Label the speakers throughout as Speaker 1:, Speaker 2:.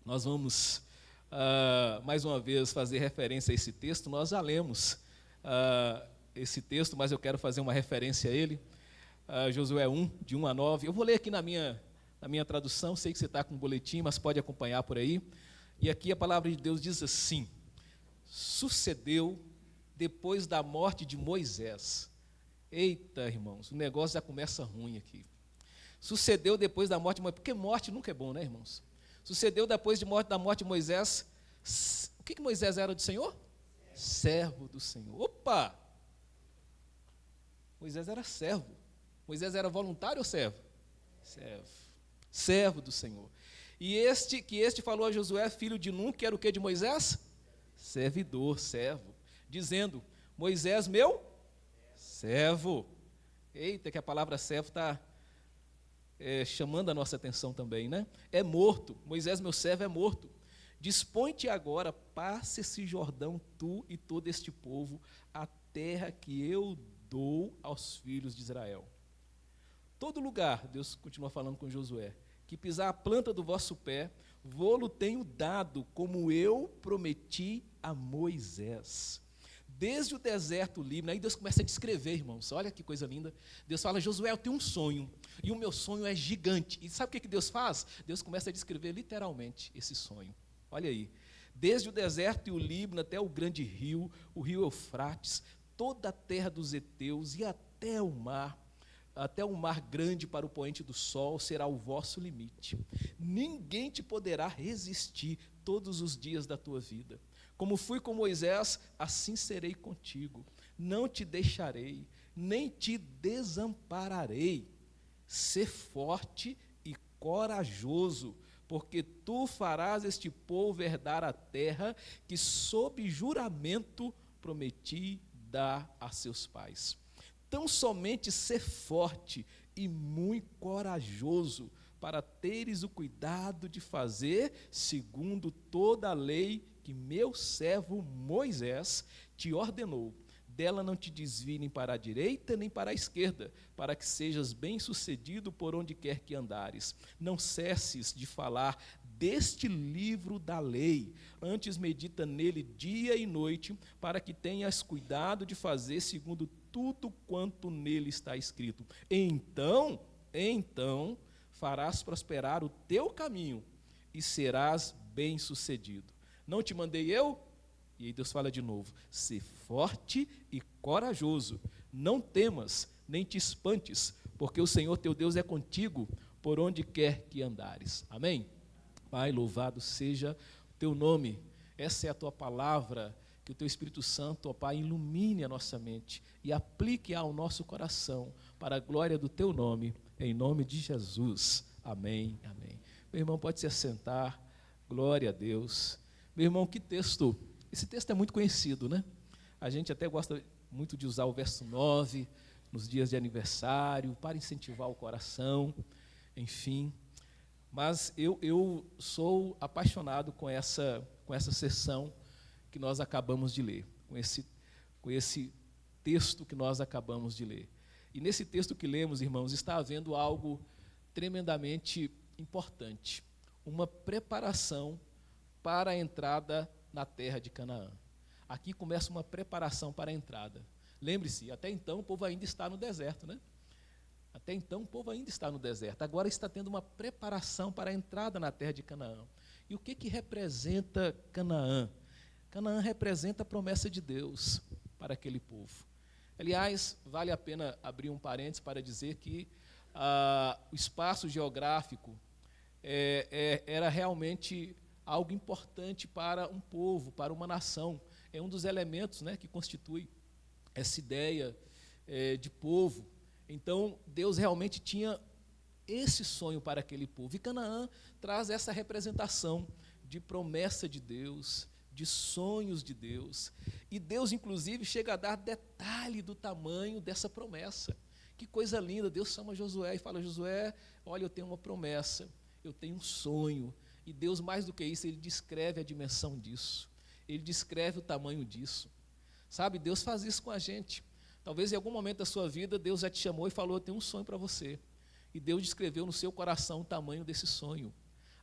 Speaker 1: Nós vamos mais uma vez fazer referência a esse texto. Nós já lemos esse texto, mas eu quero fazer uma referência a ele. Josué 1, de 1 a 9. Eu vou ler aqui na minha tradução, sei que você está com um boletim, mas pode acompanhar por aí. E aqui a palavra de Deus diz assim: sucedeu depois da morte de Moisés. Eita, irmãos, o negócio já começa ruim aqui. Sucedeu depois da morte de Moisés, porque morte nunca é bom, né, irmãos? Sucedeu depois da morte de Moisés. O que Moisés era do Senhor? Servo do Senhor. Opa! Moisés era servo. Moisés era voluntário ou servo? Servo. Servo do Senhor. E este falou a Josué, filho de Nun, que era o que de Moisés? Servidor, servo. Dizendo: Moisés, meu servo. Eita, que a palavra servo está chamando a nossa atenção também, né? É morto. Moisés, meu servo, é morto. Dispõe-te agora, passe esse Jordão, tu e todo este povo, a terra que eu dou aos filhos de Israel. Todo lugar, Deus continua falando com Josué, que pisar a planta do vosso pé, vô-lo tenho dado, como eu prometi a Moisés. Desde o deserto Líbano, aí Deus começa a descrever, irmãos, olha que coisa linda. Deus fala: Josué, eu tenho um sonho, e o meu sonho é gigante. E sabe o que Deus faz? Deus começa a descrever literalmente esse sonho. Olha aí, desde o deserto e o Líbano até o grande rio, o rio Eufrates, toda a terra dos heteus e até o mar grande para o poente do sol será o vosso limite. Ninguém te poderá resistir todos os dias da tua vida. Como fui com Moisés, assim serei contigo. Não te deixarei, nem te desampararei. Sê forte e corajoso, porque tu farás este povo herdar a terra que sob juramento prometi dar a seus pais. Tão somente ser forte e muito corajoso, para teres o cuidado de fazer segundo toda a lei que meu servo Moisés te ordenou. Dela não te desvie nem para a direita nem para a esquerda, para que sejas bem-sucedido por onde quer que andares. Não cesses de falar deste livro da lei, antes medita nele dia e noite, para que tenhas cuidado de fazer segundo tudo quanto nele está escrito. Então farás prosperar o teu caminho e serás bem-sucedido. Não te mandei eu? E aí Deus fala de novo: ser forte e corajoso, não temas, nem te espantes, porque o Senhor teu Deus é contigo, por onde quer que andares. Amém? Pai, louvado seja o teu nome. Essa é a tua palavra, que o teu Espírito Santo, ó Pai, ilumine a nossa mente e aplique ao nosso coração, para a glória do teu nome, em nome de Jesus. Amém, amém. Meu irmão, pode se assentar. Glória a Deus. Meu irmão, que texto. Esse texto é muito conhecido, né? A gente até gosta muito de usar o verso 9 nos dias de aniversário, para incentivar o coração, enfim. Mas eu sou apaixonado com essa sessão que nós acabamos de ler, com esse texto que nós acabamos de ler. E nesse texto que lemos, irmãos, está havendo algo tremendamente importante, uma preparação para a entrada na terra de Canaã. Aqui começa uma preparação para a entrada. Lembre-se, até então o povo ainda está no deserto, né? Até então o povo ainda está no deserto. Agora está tendo uma preparação para a entrada na terra de Canaã. E o que representa Canaã? Canaã representa a promessa de Deus para aquele povo. Aliás, vale a pena abrir um parênteses para dizer que o espaço geográfico era realmente algo importante para um povo, para uma nação. É um dos elementos, né, que constitui essa ideia de povo. Então, Deus realmente tinha esse sonho para aquele povo. E Canaã traz essa representação de promessa de Deus, de sonhos de Deus. E Deus, inclusive, chega a dar detalhe do tamanho dessa promessa. Que coisa linda. Deus chama Josué e fala: Josué, olha, eu tenho uma promessa, eu tenho um sonho. E Deus, mais do que isso, Ele descreve a dimensão disso. Ele descreve o tamanho disso. Sabe, Deus faz isso com a gente. Talvez em algum momento da sua vida, Deus já te chamou e falou: eu tenho um sonho para você. E Deus descreveu no seu coração o tamanho desse sonho.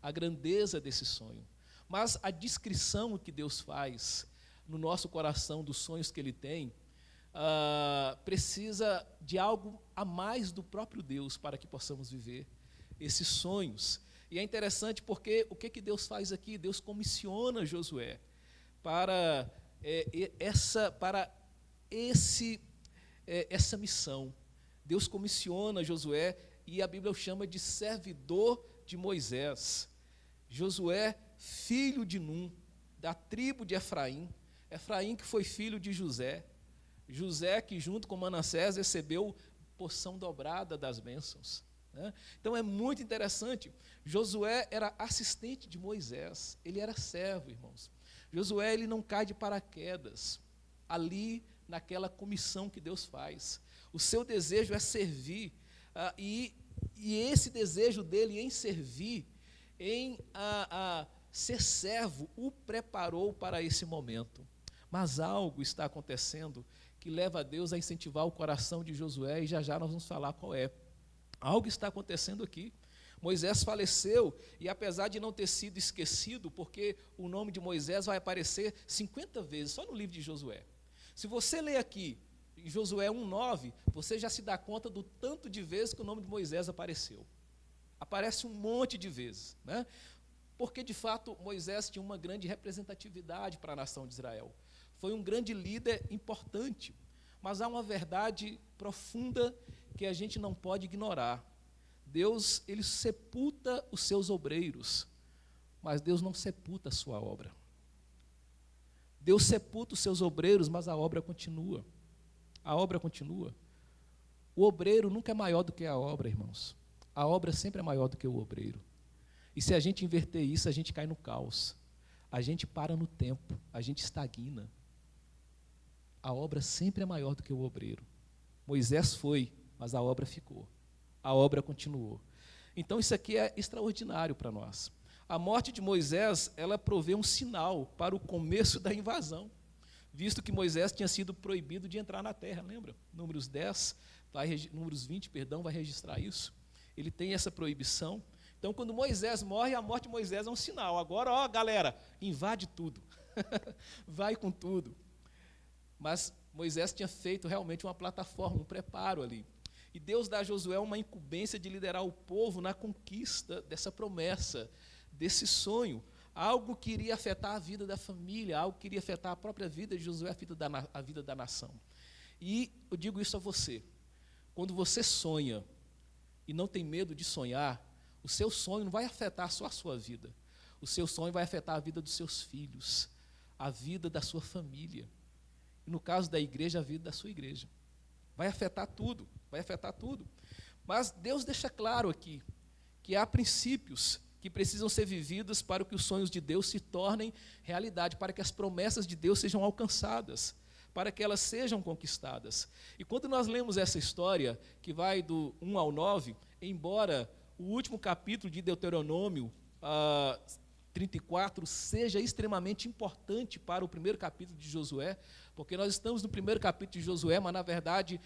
Speaker 1: a grandeza desse sonho. Mas a descrição que Deus faz no nosso coração dos sonhos que Ele tem, precisa de algo a mais do próprio Deus para que possamos viver esses sonhos. E é interessante porque o que Deus faz aqui? Deus comissiona Josué para essa missão. Deus comissiona Josué e a Bíblia o chama de servidor de Moisés. Josué, filho de Num, da tribo de Efraim. Efraim que foi filho de José. José que junto com Manassés recebeu porção dobrada das bênçãos. Né? Então é muito interessante. Josué era assistente de Moisés. Ele era servo, irmãos. Josué, ele não cai de paraquedas ali naquela comissão que Deus faz. O seu desejo é servir, e esse desejo dele em servir, em ser servo, o preparou para esse momento. Mas algo está acontecendo que leva a Deus a incentivar o coração de Josué, e já já nós vamos falar qual é. Algo está acontecendo aqui. Moisés faleceu, e apesar de não ter sido esquecido, porque o nome de Moisés vai aparecer 50 vezes, só no livro de Josué. Se você ler aqui, em Josué 1:9, você já se dá conta do tanto de vezes que o nome de Moisés apareceu. Aparece um monte de vezes, né? Porque, de fato, Moisés tinha uma grande representatividade para a nação de Israel. Foi um grande líder importante, mas há uma verdade profunda que a gente não pode ignorar. Deus, ele sepulta os seus obreiros, mas Deus não sepulta a sua obra. Deus sepulta os seus obreiros, mas a obra continua. A obra continua. O obreiro nunca é maior do que a obra, irmãos. A obra sempre é maior do que o obreiro. E se a gente inverter isso, a gente cai no caos. A gente para no tempo, a gente estagna. A obra sempre é maior do que o obreiro. Moisés foi, mas a obra ficou. A obra continuou. Então isso aqui é extraordinário para nós. A morte de Moisés, ela provê um sinal para o começo da invasão, visto que Moisés tinha sido proibido de entrar na terra, lembra? Números 20, vai registrar isso. Ele tem essa proibição. Então, quando Moisés morre, a morte de Moisés é um sinal. Agora, ó, galera, invade tudo. Vai com tudo. Mas Moisés tinha feito realmente uma plataforma, um preparo ali. E Deus dá a Josué uma incumbência de liderar o povo na conquista dessa promessa, desse sonho, algo que iria afetar a vida da família, algo que iria afetar a própria vida de Josué, a vida da nação. E eu digo isso a você, quando você sonha e não tem medo de sonhar, o seu sonho não vai afetar só a sua vida, o seu sonho vai afetar a vida dos seus filhos, a vida da sua família, e no caso da igreja, a vida da sua igreja. Vai afetar tudo, vai afetar tudo. Mas Deus deixa claro aqui que há princípios que precisam ser vividos para que os sonhos de Deus se tornem realidade, para que as promessas de Deus sejam alcançadas, para que elas sejam conquistadas. E quando nós lemos essa história, que vai do 1 ao 9, embora o último capítulo de Deuteronômio 34 seja extremamente importante para o primeiro capítulo de Josué, porque nós estamos no primeiro capítulo de Josué, mas na verdade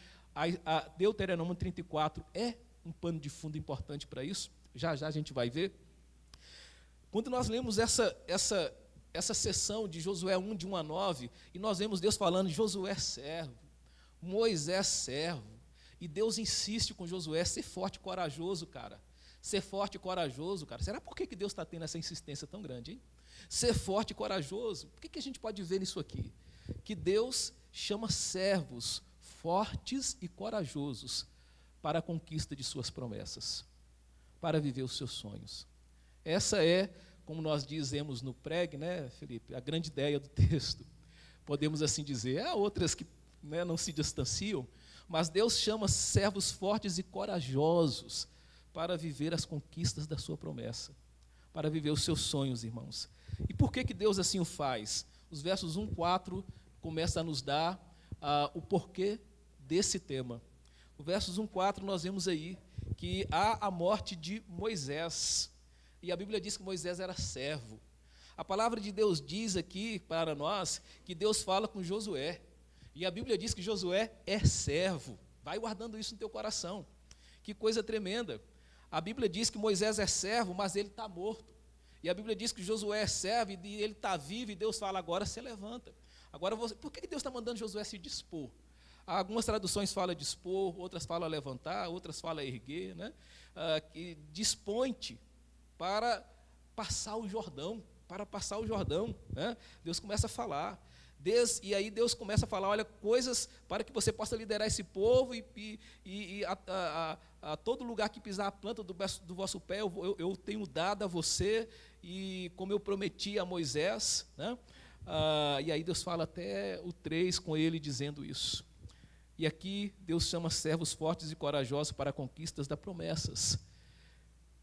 Speaker 1: a Deuteronômio 34 é um pano de fundo importante para isso, já já a gente vai ver. Quando nós lemos essa sessão de Josué 1, de 1 a 9, e nós vemos Deus falando, Josué servo, Moisés servo, e Deus insiste com Josué, ser forte e corajoso, cara. Ser forte e corajoso, cara. Será por que Deus está tendo essa insistência tão grande, hein? Ser forte e corajoso. Por que a gente pode ver nisso aqui? Que Deus chama servos fortes e corajosos para a conquista de suas promessas, para viver os seus sonhos. Essa é, como nós dizemos no pregue, né, Felipe, a grande ideia do texto. Podemos assim dizer. Há outras que, né, não se distanciam, mas Deus chama servos fortes e corajosos para viver as conquistas da sua promessa, para viver os seus sonhos, irmãos. E por que Deus assim o faz? Os versos 1, 4 começam a nos dar o porquê desse tema. No versos 1, 4 nós vemos aí que há a morte de Moisés, e a Bíblia diz que Moisés era servo. A palavra de Deus diz aqui para nós que Deus fala com Josué, e a Bíblia diz que Josué é servo. Vai guardando isso no teu coração. Que coisa tremenda. A Bíblia diz que Moisés é servo, mas ele está morto. E a Bíblia diz que Josué é servo, e ele está vivo, e Deus fala, agora se levanta. Agora por que Deus está mandando Josué se dispor? Algumas traduções falam dispor, outras falam levantar, outras falam erguer, né? Que dispõe-te para passar o Jordão, né? Deus começa a falar. E aí Deus começa a falar, olha, coisas para que você possa liderar esse povo, e a todo lugar que pisar a planta do vosso pé, eu tenho dado a você, e como eu prometi a Moisés, né? E aí Deus fala até o 3 com ele dizendo isso. E aqui Deus chama servos fortes e corajosos para conquistas das promessas.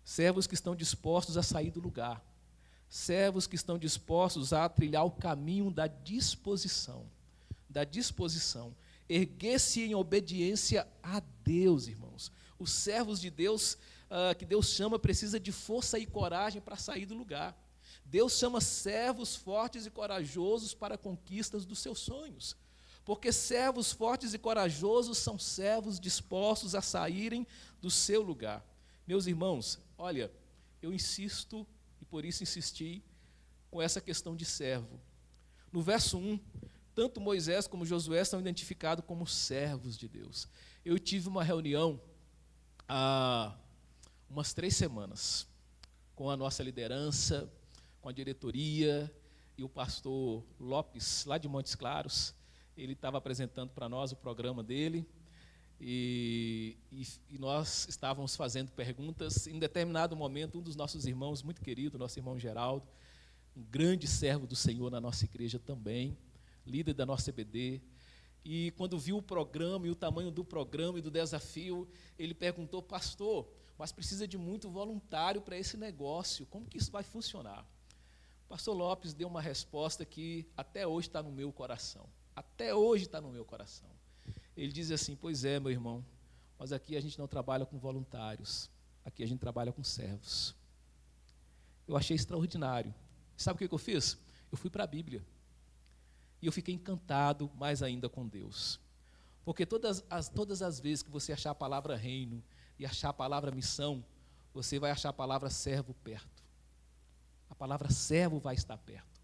Speaker 1: Servos que estão dispostos a sair do lugar. Servos que estão dispostos a trilhar o caminho da disposição. Erguer-se em obediência a Deus, irmãos. Os servos de Deus, que Deus chama, precisa de força e coragem para sair do lugar. Deus chama servos fortes e corajosos para conquistas dos seus sonhos. Porque servos fortes e corajosos são servos dispostos a saírem do seu lugar. Meus irmãos, olha, eu insisto, e por isso insisti, com essa questão de servo. No verso 1, tanto Moisés como Josué são identificados como servos de Deus. Eu tive uma reunião há umas 3 semanas com a nossa liderança, com a diretoria, e o pastor Lopes, lá de Montes Claros. Ele estava apresentando para nós o programa dele, e nós estávamos fazendo perguntas. Em determinado momento, um dos nossos irmãos, muito querido, nosso irmão Geraldo, um grande servo do Senhor na nossa igreja também, líder da nossa EBD, e quando viu o programa e o tamanho do programa e do desafio, ele perguntou, pastor, mas precisa de muito voluntário para esse negócio, como que isso vai funcionar? O pastor Lopes deu uma resposta que até hoje está no meu coração. Até hoje está no meu coração. Ele diz assim, pois é, meu irmão, mas aqui a gente não trabalha com voluntários, aqui a gente trabalha com servos. Eu achei extraordinário. Sabe o que eu fiz? Eu fui para a Bíblia. E eu fiquei encantado mais ainda com Deus. Porque todas as vezes que você achar a palavra reino e achar a palavra missão, você vai achar a palavra servo perto. A palavra servo vai estar perto.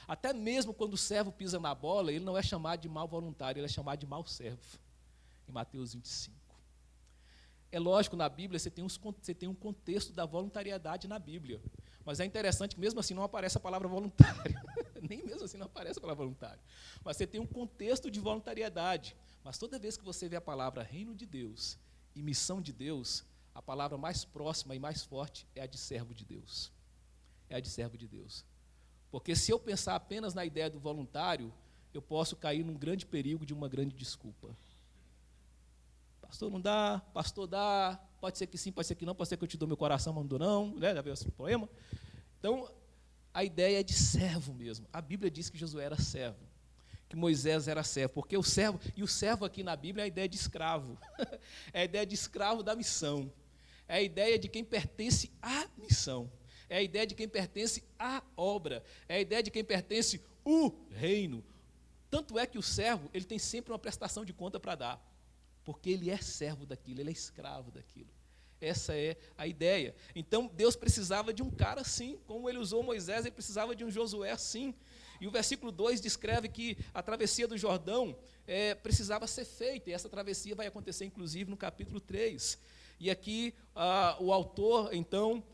Speaker 1: Até mesmo quando o servo pisa na bola, ele não é chamado de mau voluntário, ele é chamado de mau servo. Em Mateus 25. É lógico, na Bíblia você tem um contexto da voluntariedade na Bíblia. Mas é interessante que mesmo assim não aparece a palavra voluntário. Nem mesmo assim não aparece a palavra voluntário. Mas você tem um contexto de voluntariedade. Mas toda vez que você vê a palavra reino de Deus e missão de Deus, a palavra mais próxima e mais forte é a de servo de Deus. É a de servo de Deus. Porque se eu pensar apenas na ideia do voluntário, eu posso cair num grande perigo de uma grande desculpa. Pastor, não dá, pastor dá, pode ser que sim, pode ser que não, pode ser que eu te dou meu coração, mas não dou não, né? Já viu esse poema? Então, a ideia é de servo mesmo. A Bíblia diz que Josué era servo, que Moisés era servo, porque o servo aqui na Bíblia é a ideia de escravo, é a ideia de escravo da missão, é a ideia de quem pertence à missão, é a ideia de quem pertence à obra, é a ideia de quem pertence ao reino. Tanto é que o servo, ele tem sempre uma prestação de conta para dar, porque ele é servo daquilo, ele é escravo daquilo. Essa é a ideia. Então, Deus precisava de um cara assim, como ele usou Moisés, ele precisava de um Josué assim. E o versículo 2 descreve que a travessia do Jordão precisava ser feita, e essa travessia vai acontecer, inclusive, no capítulo 3. E aqui, o autor, então,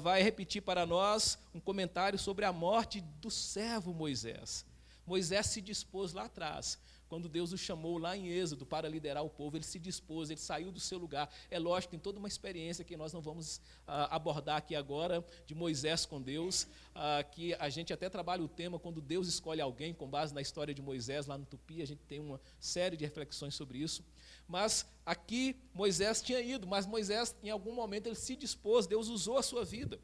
Speaker 1: vai repetir para nós um comentário sobre a morte do servo Moisés. Moisés se dispôs lá atrás, quando Deus o chamou lá em Êxodo para liderar o povo, ele se dispôs, ele saiu do seu lugar. É lógico, tem toda uma experiência que nós não vamos abordar aqui agora, de Moisés com Deus, que a gente até trabalha o tema, quando Deus escolhe alguém, com base na história de Moisés, lá no Tupi, a gente tem uma série de reflexões sobre isso. Mas aqui, Moisés tinha ido, mas Moisés, em algum momento, ele se dispôs, Deus usou a sua vida.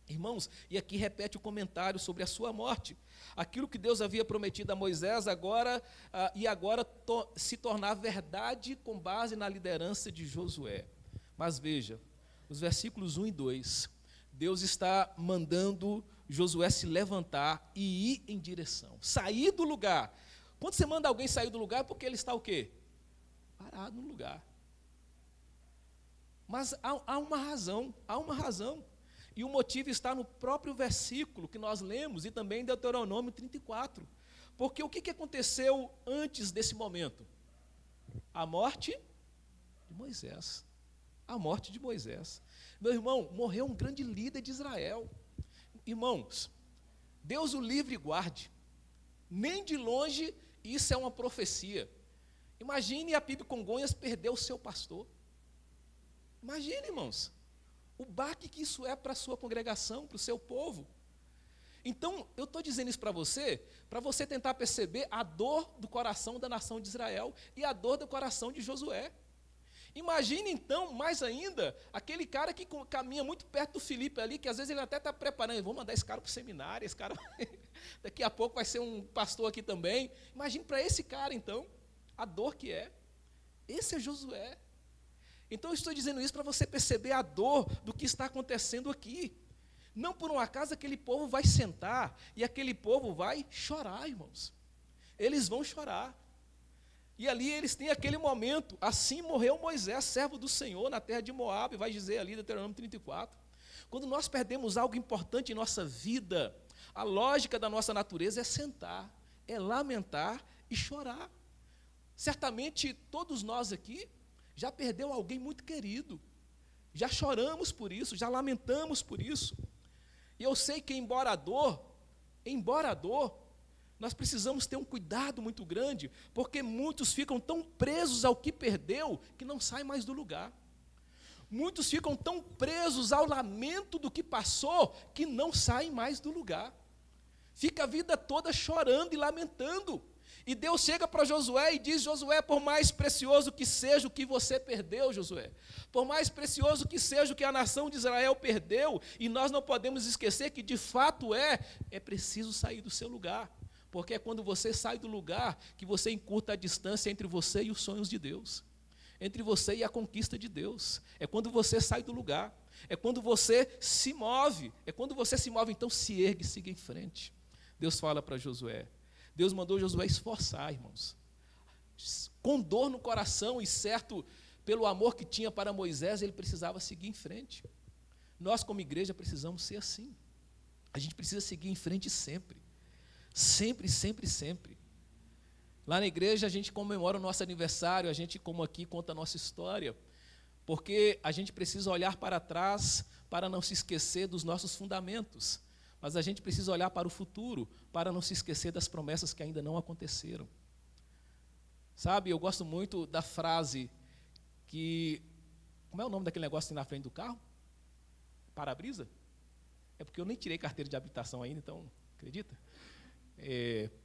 Speaker 1: Irmãos, e aqui repete o comentário sobre a sua morte. Aquilo que Deus havia prometido a Moisés agora se tornar verdade com base na liderança de Josué. Mas veja, os versículos 1 e 2, Deus está mandando Josué se levantar e ir em direção, sair do lugar. Quando você manda alguém sair do lugar, é porque ele está o quê? Parado no lugar. Mas há uma razão. E o motivo está no próprio versículo que nós lemos e também em Deuteronômio 34. Porque o que aconteceu antes desse momento? A morte de Moisés. A morte de Moisés. Meu irmão, morreu um grande líder de Israel. Irmãos, Deus o livre e guarde. Nem de longe isso é uma profecia. Imagine a PIB Congonhas perder o seu pastor. Imagine, irmãos, o baque que isso é para a sua congregação, para o seu povo. Então, eu estou dizendo isso para você tentar perceber a dor do coração da nação de Israel e a dor do coração de Josué. Imagine, então, mais ainda, aquele cara que caminha muito perto do Filipe ali, que às vezes ele até está preparando, vou mandar esse cara para o seminário, esse cara daqui a pouco vai ser um pastor aqui também. Imagine para esse cara, então, a dor que é. Esse é Josué. Então, eu estou dizendo isso para você perceber a dor do que está acontecendo aqui. Não por um acaso aquele povo vai sentar e aquele povo vai chorar, irmãos. Eles vão chorar. E ali eles têm aquele momento, assim morreu Moisés, servo do Senhor, na terra de Moabe, vai dizer ali, Deuteronômio 34. Quando nós perdemos algo importante em nossa vida, a lógica da nossa natureza é sentar, é lamentar e chorar. Certamente todos nós aqui já perdeu alguém muito querido, já choramos por isso, já lamentamos por isso. E eu sei que embora a dor, nós precisamos ter um cuidado muito grande, porque muitos ficam tão presos ao que perdeu, que não saem mais do lugar. Muitos ficam tão presos ao lamento do que passou, que não saem mais do lugar. Fica a vida toda chorando e lamentando. E Deus chega para Josué e diz: Josué, por mais precioso que seja o que você perdeu, Josué, por mais precioso que seja o que a nação de Israel perdeu, e nós não podemos esquecer que de fato é preciso sair do seu lugar, porque é quando você sai do lugar que você encurta a distância entre você e os sonhos de Deus, entre você e a conquista de Deus. É quando você sai do lugar, é quando você se move, então se ergue e siga em frente. Deus fala para Josué. Deus mandou Josué esforçar, irmãos, com dor no coração e certo, pelo amor que tinha para Moisés, ele precisava seguir em frente. Nós, como igreja, precisamos ser assim. A gente precisa seguir em frente sempre. Sempre, sempre, sempre. Lá na igreja, a gente comemora o nosso aniversário, a gente, como aqui, conta a nossa história, porque a gente precisa olhar para trás para não se esquecer dos nossos fundamentos. Mas a gente precisa olhar para o futuro, para não se esquecer das promessas que ainda não aconteceram. Sabe, eu gosto muito da frase que... Como é o nome daquele negócio assim na frente do carro? Para-brisa? É porque eu nem tirei carteira de habilitação ainda, então, acredita?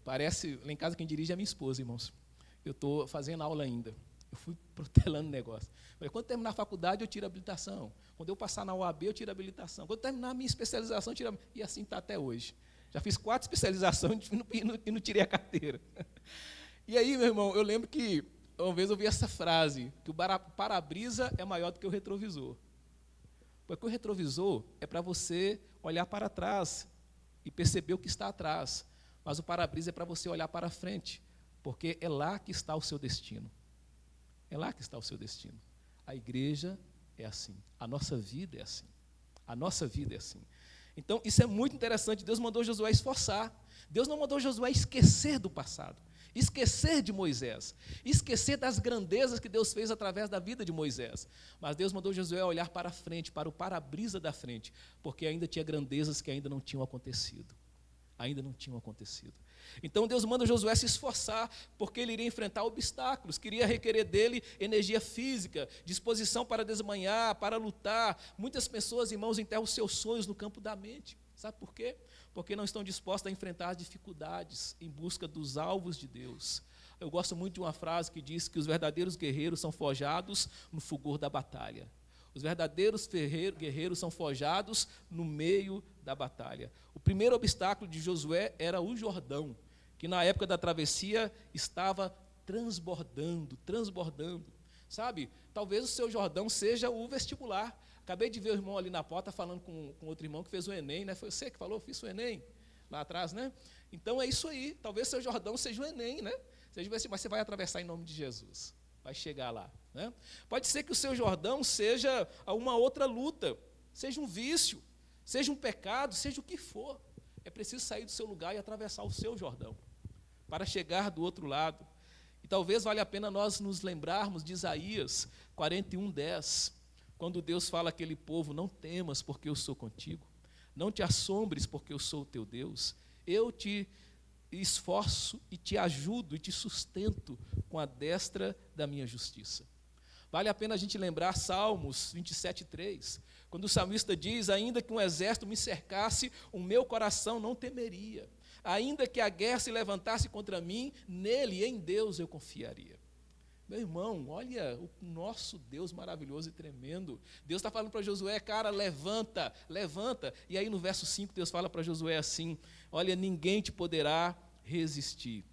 Speaker 1: Parece, lá em casa quem dirige é a minha esposa, irmãos. Eu estou fazendo aula ainda. Eu fui protelando o negócio. Falei, quando terminar a faculdade, eu tiro a habilitação. Quando eu passar na UAB, eu tiro a habilitação. Quando terminar a minha especialização, eu tiro a... E assim está até hoje. Já fiz 4 especializações e não tirei a carteira. E aí, meu irmão, eu lembro que uma vez eu vi essa frase, que o para-brisa é maior do que o retrovisor. Porque o retrovisor é para você olhar para trás e perceber o que está atrás. Mas o para-brisa é para você olhar para frente, porque é lá que está o seu destino. É lá que está o seu destino. A igreja é assim. A nossa vida é assim. A nossa vida é assim. Então, isso é muito interessante. Deus mandou Josué esforçar. Deus não mandou Josué esquecer do passado, esquecer de Moisés, esquecer das grandezas que Deus fez através da vida de Moisés. Mas Deus mandou Josué olhar para frente, para o para-brisa da frente, porque ainda tinha grandezas que ainda não tinham acontecido. Ainda não tinham acontecido. Então Deus manda Josué se esforçar, porque ele iria enfrentar obstáculos, queria requerer dele energia física, disposição para desmanhar, para lutar. Muitas pessoas, irmãos, enterram os seus sonhos no campo da mente. Sabe por quê? Porque não estão dispostas a enfrentar as dificuldades em busca dos alvos de Deus. Eu gosto muito de uma frase que diz que os verdadeiros guerreiros são forjados no fulgor da batalha. Os verdadeiros guerreiros são forjados no meio da batalha. O primeiro obstáculo de Josué era o Jordão, que na época da travessia estava transbordando. Sabe, talvez o seu Jordão seja o vestibular. Acabei de ver o irmão ali na porta falando com outro irmão que fez o Enem, né? Foi você que falou, fiz o Enem, lá atrás, né? Então é isso aí, talvez seu Jordão seja o Enem, né? Mas você vai atravessar em nome de Jesus. Vai chegar lá, né? Pode ser que o seu Jordão seja uma outra luta, seja um vício, Seja um pecado, seja o que for, é preciso sair do seu lugar e atravessar o seu Jordão, para chegar do outro lado. E talvez valha a pena nós nos lembrarmos de Isaías 41:10, quando Deus fala àquele povo: não temas, porque eu sou contigo, não te assombres, porque eu sou o teu Deus, eu te esforço e te ajudo e te sustento com a destra da minha justiça. Vale a pena a gente lembrar Salmos 27:3, quando o salmista diz: ainda que um exército me cercasse, o meu coração não temeria. Ainda que a guerra se levantasse contra mim, nele, em Deus, eu confiaria. Meu irmão, olha o nosso Deus maravilhoso e tremendo. Deus está falando para Josué: cara, levanta, levanta. E aí no verso 5, Deus fala para Josué assim: olha, ninguém te poderá resistir.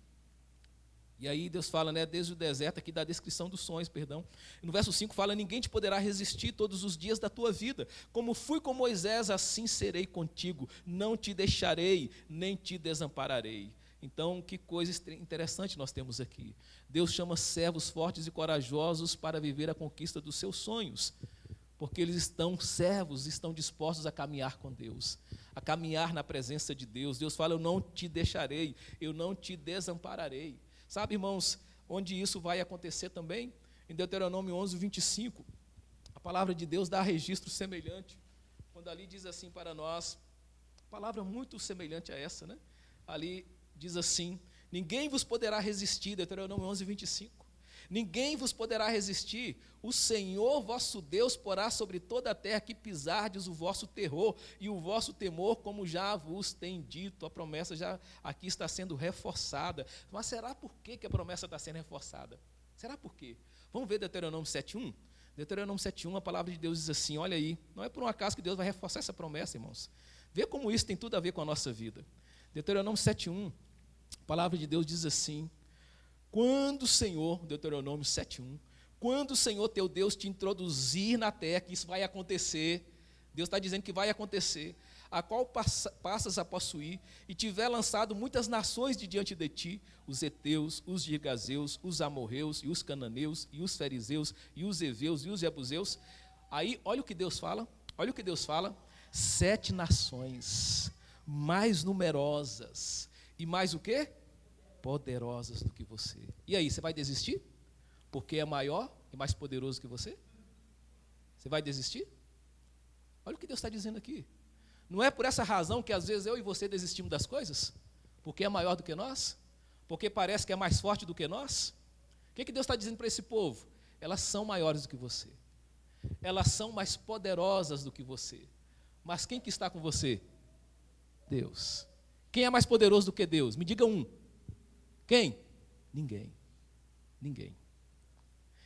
Speaker 1: E aí Deus fala, né, desde o deserto, aqui da descrição dos sonhos, perdão. No verso 5 fala: ninguém te poderá resistir todos os dias da tua vida. Como fui com Moisés, assim serei contigo. Não te deixarei, nem te desampararei. Então, que coisa interessante nós temos aqui. Deus chama servos fortes e corajosos para viver a conquista dos seus sonhos, porque eles estão dispostos a caminhar com Deus, a caminhar na presença de Deus. Deus fala: eu não te deixarei, eu não te desampararei. Sabe, irmãos, onde isso vai acontecer também? Em Deuteronômio 11:25, a palavra de Deus dá registro semelhante, quando ali diz assim para nós, palavra muito semelhante a essa, né? Ali diz assim: ninguém vos poderá resistir, Deuteronômio 11:25. Ninguém vos poderá resistir, o Senhor vosso Deus porá sobre toda a terra que pisardes o vosso terror e o vosso temor, como já vos tem dito. A promessa já aqui está sendo reforçada. Mas será por que a promessa está sendo reforçada? Será por quê? Vamos ver Deuteronômio 7:1? Deuteronômio 7:1, a palavra de Deus diz assim, olha aí, não é por um acaso que Deus vai reforçar essa promessa, irmãos. Vê como isso tem tudo a ver com a nossa vida. Deuteronômio 7:1, a palavra de Deus diz assim: quando o Senhor, Deuteronômio 7:1, quando o Senhor teu Deus te introduzir na terra, que isso vai acontecer, Deus está dizendo que vai acontecer, a qual passas a possuir, e tiver lançado muitas nações de diante de ti, os heteus, os girgazeus, os amorreus, e os cananeus, e os fariseus, e os heveus, e os jebuseus. Aí, olha o que Deus fala, 7 nações mais numerosas, e mais o quê? Poderosas do que você. E aí, você vai desistir? Porque é maior e mais poderoso que você? Você vai desistir? Olha o que Deus está dizendo aqui. Não é por essa razão que às vezes eu e você desistimos das coisas? Porque é maior do que nós? Porque parece que é mais forte do que nós? O que Deus está dizendo para esse povo? Elas são maiores do que você. Elas são mais poderosas do que você. Mas quem que está com você? Deus. Quem é mais poderoso do que Deus? Me diga um. Quem? Ninguém. Ninguém.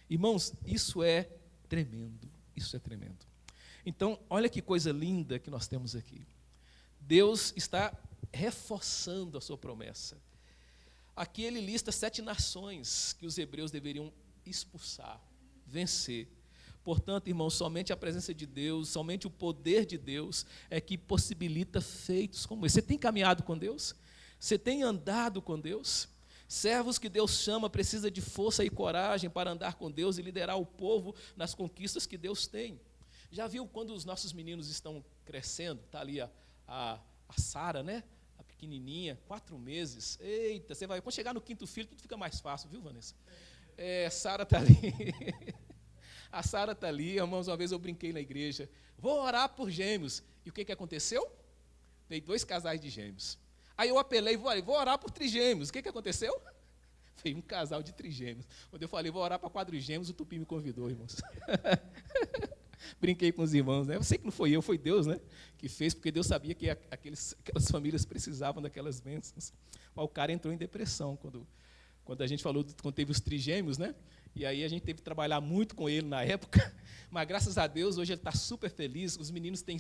Speaker 1: Irmãos, isso é tremendo. Isso é tremendo. Então, olha que coisa linda que nós temos aqui. Deus está reforçando a sua promessa. Aqui ele lista 7 nações que os hebreus deveriam expulsar, vencer. Portanto, irmãos, somente a presença de Deus, somente o poder de Deus é que possibilita feitos como esse. Você tem caminhado com Deus? Você tem andado com Deus? Servos que Deus chama precisa de força e coragem para andar com Deus e liderar o povo nas conquistas que Deus tem. Já viu quando os nossos meninos estão crescendo? Está ali a Sara, né? A pequenininha, 4 meses. Eita, você vai. Quando chegar no 5º filho, tudo fica mais fácil, viu, Vanessa? Sara está ali. A Sara está ali, irmãos. Uma vez eu brinquei na igreja. Vou orar por gêmeos. E o que aconteceu? Veio 2 casais de gêmeos. Aí eu apelei, vou orar por trigêmeos. O que aconteceu? Veio um casal de trigêmeos. Quando eu falei, vou orar para quadrigêmeos, o Tupi me convidou, irmãos. Brinquei com os irmãos, né? Eu sei que não foi eu, foi Deus, né? Que fez, porque Deus sabia que aquelas famílias precisavam daquelas bênçãos. Mas o cara entrou em depressão quando a gente falou, quando teve os trigêmeos, né? E aí a gente teve que trabalhar muito com ele na época, mas graças a Deus hoje ele está super feliz. Os meninos têm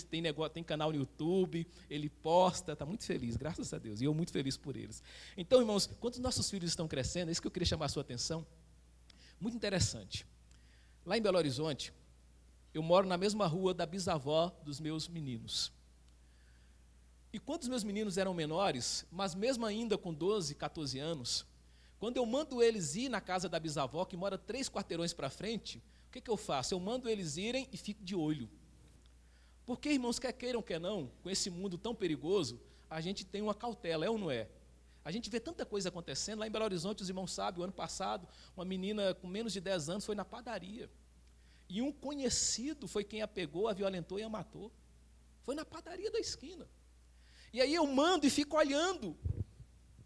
Speaker 1: canal no YouTube, ele posta, está muito feliz, graças a Deus, e eu muito feliz por eles. Então, irmãos, quando os nossos filhos estão crescendo, é isso que eu queria chamar a sua atenção. Muito interessante. Lá em Belo Horizonte, eu moro na mesma rua da bisavó dos meus meninos. E quando os meus meninos eram menores, mas mesmo ainda com 12, 14 anos, quando eu mando eles ir na casa da bisavó, que mora 3 quarteirões para frente, o que eu faço? Eu mando eles irem e fico de olho. Porque, irmãos, quer queiram, quer não, com esse mundo tão perigoso, a gente tem uma cautela, é ou não é? A gente vê tanta coisa acontecendo. Lá em Belo Horizonte, os irmãos sabem, o ano passado, uma menina com menos de 10 anos foi na padaria. E um conhecido foi quem a pegou, a violentou e a matou. Foi na padaria da esquina. E aí eu mando e fico olhando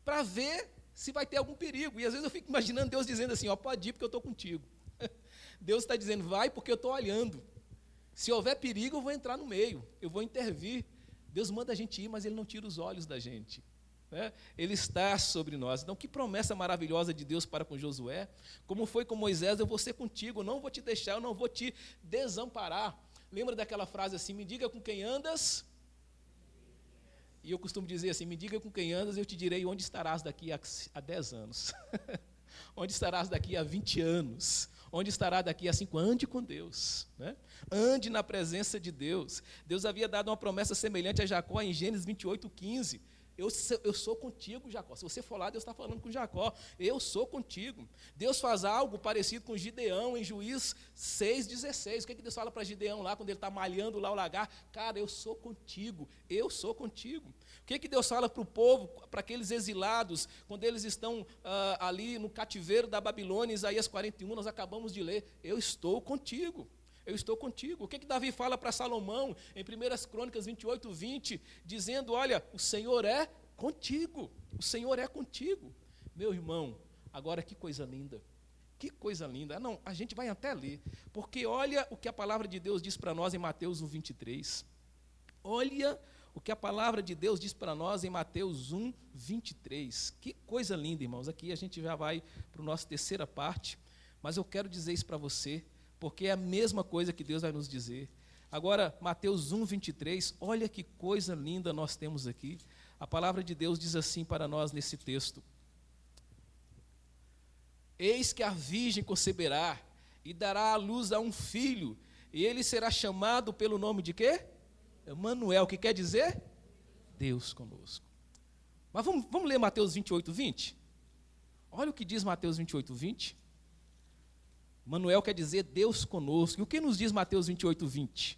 Speaker 1: para ver se vai ter algum perigo. E às vezes eu fico imaginando Deus dizendo assim, ó, pode ir porque eu estou contigo. Deus está dizendo, vai porque eu estou olhando. Se houver perigo, eu vou entrar no meio, eu vou intervir. Deus manda a gente ir, mas Ele não tira os olhos da gente. Né? Ele está sobre nós. Então, que promessa maravilhosa de Deus para com Josué. Como foi com Moisés, eu vou ser contigo, eu não vou te deixar, eu não vou te desamparar. Lembra daquela frase assim, me diga com quem andas? E eu costumo dizer assim, me diga com quem andas, eu te direi onde estarás daqui a 10 anos. Onde estarás daqui a 20 anos. Onde estará daqui a 5 anos? Ande com Deus. Né? Ande na presença de Deus. Deus havia dado uma promessa semelhante a Jacó em Gênesis 28:15. Eu sou contigo, Jacó. Se você for lá, Deus está falando com Jacó. Eu sou contigo. Deus faz algo parecido com Gideão em Juízes 6:16. O que Deus fala para Gideão lá, quando ele está malhando lá o lagar? Cara, eu sou contigo. Eu sou contigo. O que Deus fala para o povo, para aqueles exilados, quando eles estão ali no cativeiro da Babilônia, Isaías 41, nós acabamos de ler. Eu estou contigo. Eu estou contigo. O que Davi fala para Salomão em 1 Crônicas 28:20, dizendo, olha, o Senhor é contigo, o Senhor é contigo. Meu irmão, agora que coisa linda, que coisa linda. Não, a gente vai até ler, porque olha o que a palavra de Deus diz para nós em Mateus 1:23. Olha o que a palavra de Deus diz para nós em Mateus 1:23. Que coisa linda, irmãos. Aqui a gente já vai para a nossa terceira parte, mas eu quero dizer isso para você, porque é a mesma coisa que Deus vai nos dizer. Agora, Mateus 1:23, olha que coisa linda nós temos aqui. A palavra de Deus diz assim para nós nesse texto: eis que a virgem conceberá e dará à luz a um filho, e ele será chamado pelo nome de quê? Emanuel, que quer dizer? Deus conosco. Mas vamos ler Mateus 28:20? Olha o que diz Mateus 28:20. Emanuel quer dizer Deus conosco. E o que nos diz Mateus 28:20?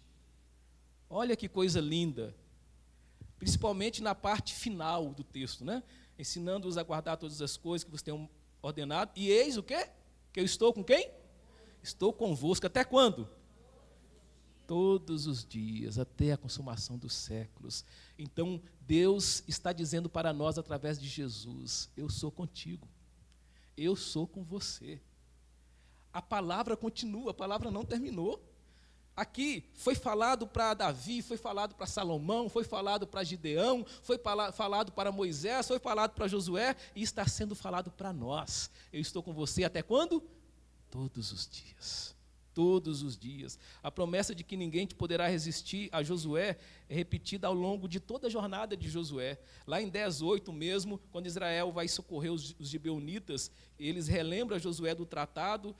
Speaker 1: Olha que coisa linda. Principalmente na parte final do texto, né? Ensinando-os a guardar todas as coisas que vos tenho ordenado. E eis o quê? Que eu estou com quem? Estou convosco. Até quando? Todos os dias, até a consumação dos séculos. Então, Deus está dizendo para nós, através de Jesus, eu sou contigo. Eu sou com você. A palavra continua, a palavra não terminou. Aqui foi falado para Davi, foi falado para Salomão, foi falado para Gideão, foi falado para Moisés, foi falado para Josué, e está sendo falado para nós. Eu estou com você até quando? Todos os dias. Todos os dias. A promessa de que ninguém te poderá resistir a Josué é repetida ao longo de toda a jornada de Josué. Lá em 10:8 mesmo, quando Israel vai socorrer os gibeonitas, eles relembram Josué do tratado,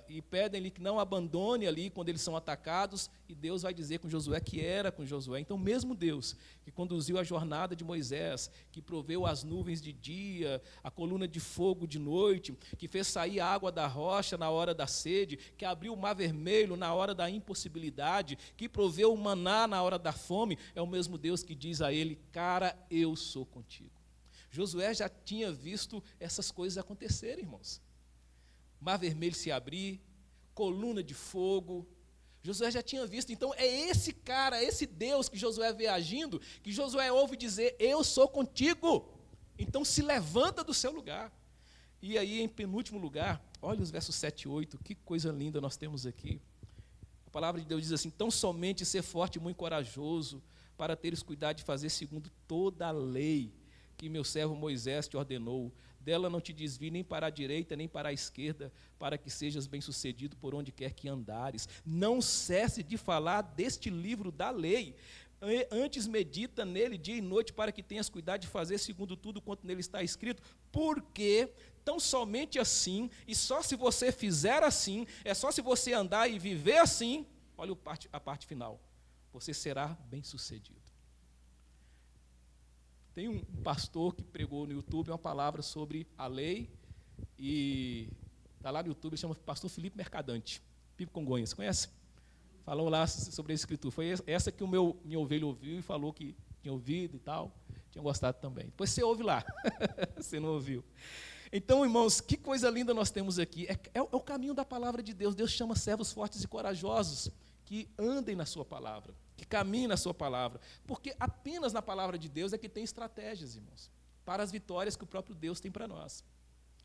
Speaker 1: e pedem-lhe que não abandone ali quando eles são atacados, e Deus vai dizer com Josué que era com Josué. Então, mesmo Deus, que conduziu a jornada de Moisés, que proveu as nuvens de dia, a coluna de fogo de noite, que fez sair a água da rocha na hora da sede, que abriu o mar vermelho na hora da impossibilidade, que proveu o maná na hora da fome, é o mesmo Deus que diz a ele, cara, eu sou contigo. Josué já tinha visto essas coisas acontecerem, irmãos. Mar vermelho se abrir, coluna de fogo. Josué já tinha visto. Então é esse cara, esse Deus que Josué vê agindo, que Josué ouve dizer, eu sou contigo. Então se levanta do seu lugar. E aí, em penúltimo lugar, olha os versos 7 e 8, que coisa linda nós temos aqui. A palavra de Deus diz assim, tão somente ser forte e muito corajoso, para teres cuidado de fazer segundo toda a lei que meu servo Moisés te ordenou. Dela não te desvie nem para a direita, nem para a esquerda, para que sejas bem-sucedido por onde quer que andares. Não cesse de falar deste livro da lei. Antes medita nele dia e noite, para que tenhas cuidado de fazer segundo tudo quanto nele está escrito. Porque tão somente assim, e só se você fizer assim, é só se você andar e viver assim, olha a parte final, você será bem-sucedido. Tem um pastor que pregou no YouTube uma palavra sobre a lei, e está lá no YouTube, chama pastor Felipe Mercadante, Pipo Congonhas, conhece? falou lá sobre a Escritura. Foi essa que minha ovelha ouviu e falou que tinha ouvido e tal, tinha gostado também. Depois você ouve lá, você não ouviu. Então, irmãos, que coisa linda nós temos aqui. É o caminho da palavra de Deus. Deus chama servos fortes e corajosos que andem na sua palavra, que caminhem na sua palavra. Porque apenas na palavra de Deus é que tem estratégias, irmãos, para as vitórias que o próprio Deus tem para nós.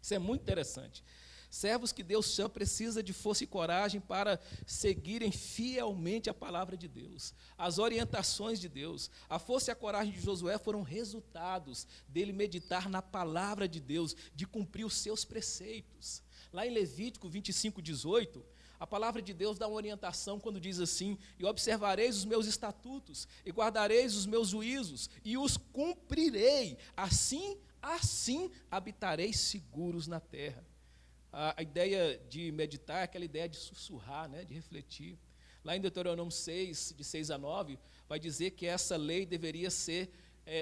Speaker 1: Isso é muito interessante. Servos que Deus chama precisa de força e coragem para seguirem fielmente a palavra de Deus, as orientações de Deus. A força e a coragem de Josué foram resultados dele meditar na palavra de Deus, de cumprir os seus preceitos. Lá em Levítico 25:18, a palavra de Deus dá uma orientação quando diz assim: e observareis os meus estatutos, e guardareis os meus juízos, e os cumprirei, assim habitareis seguros na terra. A ideia de meditar é aquela ideia de sussurrar, né, de refletir. Lá em Deuteronômio 6, de 6-9, vai dizer que essa lei deveria ser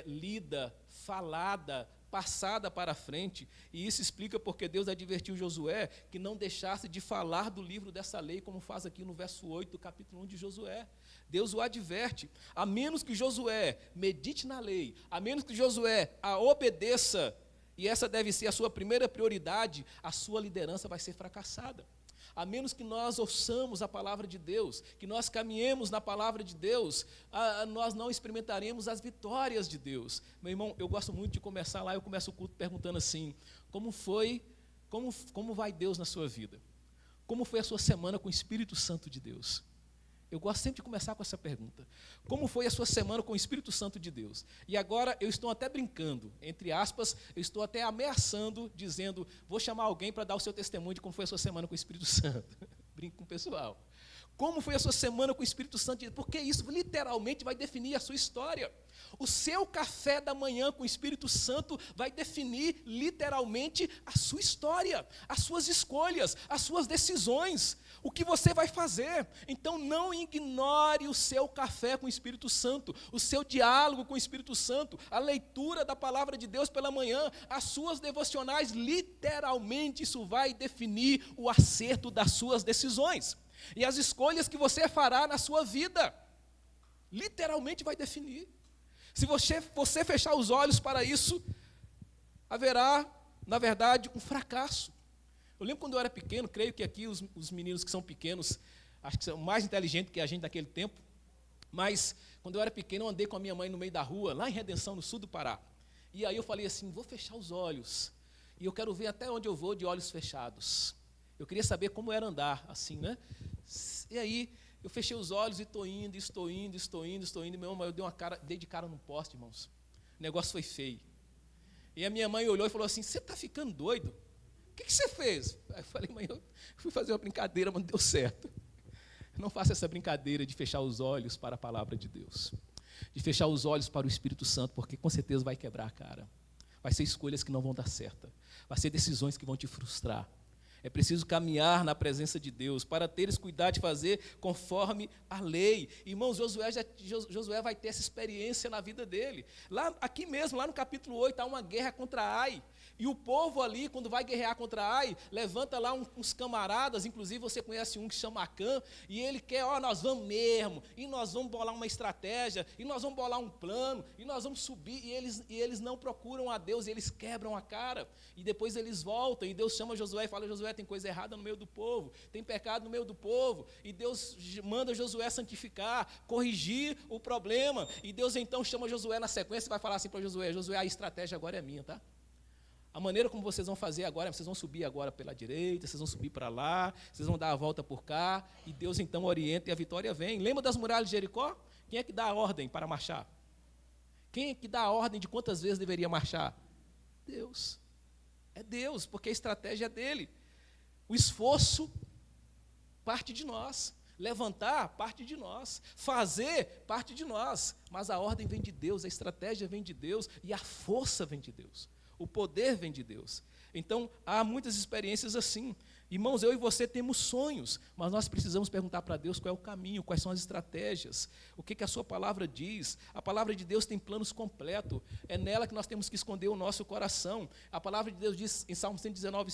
Speaker 1: lida, falada, passada para frente. E isso explica porque Deus advertiu Josué que não deixasse de falar do livro dessa lei, como faz aqui no verso 8 do capítulo 1 de Josué. Deus o adverte, a menos que Josué medite na lei, a menos que Josué a obedeça, e essa deve ser a sua primeira prioridade, a sua liderança vai ser fracassada. A menos que nós ouçamos a palavra de Deus, que nós caminhemos na palavra de Deus, nós não experimentaremos as vitórias de Deus. Meu irmão, eu gosto muito de começar lá, eu começo o culto perguntando assim: como vai Deus na sua vida? Como foi a sua semana com o Espírito Santo de Deus? Eu gosto sempre de começar com essa pergunta. Como foi a sua semana com o Espírito Santo de Deus? E agora eu estou até brincando, entre aspas, eu estou até ameaçando, dizendo, vou chamar alguém para dar o seu testemunho de como foi a sua semana com o Espírito Santo. Brinco com o pessoal. Como foi a sua semana com o Espírito Santo de Deus? Porque isso literalmente vai definir a sua história. O seu café da manhã com o Espírito Santo vai definir literalmente a sua história, as suas escolhas, as suas decisões, o que você vai fazer. Então não ignore o seu café com o Espírito Santo, o seu diálogo com o Espírito Santo, a leitura da palavra de Deus pela manhã, as suas devocionais, literalmente isso vai definir o acerto das suas decisões. E as escolhas que você fará na sua vida, literalmente vai definir. Se você fechar os olhos para isso, haverá, na verdade, um fracasso. Eu lembro quando eu era pequeno, creio que aqui os meninos que são pequenos, acho que são mais inteligentes que a gente daquele tempo, mas quando eu era pequeno, eu andei com a minha mãe no meio da rua, lá em Redenção, no sul do Pará. E aí eu falei assim, vou fechar os olhos, e eu quero ver até onde eu vou de olhos fechados. Eu queria saber como era andar assim, né? E aí, eu fechei os olhos e estou indo, meu irmão, eu dei de cara num poste, irmãos. O negócio foi feio. E a minha mãe olhou e falou assim, você está ficando doido? O que você fez? Aí eu falei, mãe, eu fui fazer uma brincadeira, mas não deu certo. Não faça essa brincadeira de fechar os olhos para a palavra de Deus. De fechar os olhos para o Espírito Santo, porque com certeza vai quebrar a cara. Vai ser escolhas que não vão dar certo. Vai ser decisões que vão te frustrar. É preciso caminhar na presença de Deus, para teres cuidado de fazer conforme a lei. Irmãos, Josué vai ter essa experiência na vida dele. Aqui mesmo, lá no capítulo 8, há uma guerra contra Ai. E o povo ali, quando vai guerrear contra Ai, levanta lá uns camaradas, inclusive você conhece um que chama Acã, e ele quer, nós vamos mesmo, e nós vamos bolar uma estratégia, e nós vamos bolar um plano, e nós vamos subir, e eles não procuram a Deus, e eles quebram a cara, e depois eles voltam, e Deus chama Josué e fala, Josué, tem coisa errada no meio do povo, tem pecado no meio do povo, e Deus manda Josué santificar, corrigir o problema, e Deus então chama Josué na sequência e vai falar assim para Josué, a estratégia agora é minha, tá? A maneira como vocês vão fazer agora, vocês vão subir agora pela direita, vocês vão subir para lá, vocês vão dar a volta por cá, e Deus então orienta e a vitória vem. Lembra das muralhas de Jericó? Quem é que dá a ordem para marchar? Quem é que dá a ordem de quantas vezes deveria marchar? Deus. É Deus, porque a estratégia é dele. O esforço parte de nós. Levantar parte de nós. Fazer parte de nós. Mas a ordem vem de Deus, a estratégia vem de Deus e a força vem de Deus. O poder vem de Deus. Então, há muitas experiências assim. Irmãos, eu e você temos sonhos, mas nós precisamos perguntar para Deus qual é o caminho, quais são as estratégias, o que a sua palavra diz. A palavra de Deus tem planos completos, é nela que nós temos que esconder o nosso coração. A palavra de Deus diz em Salmo 119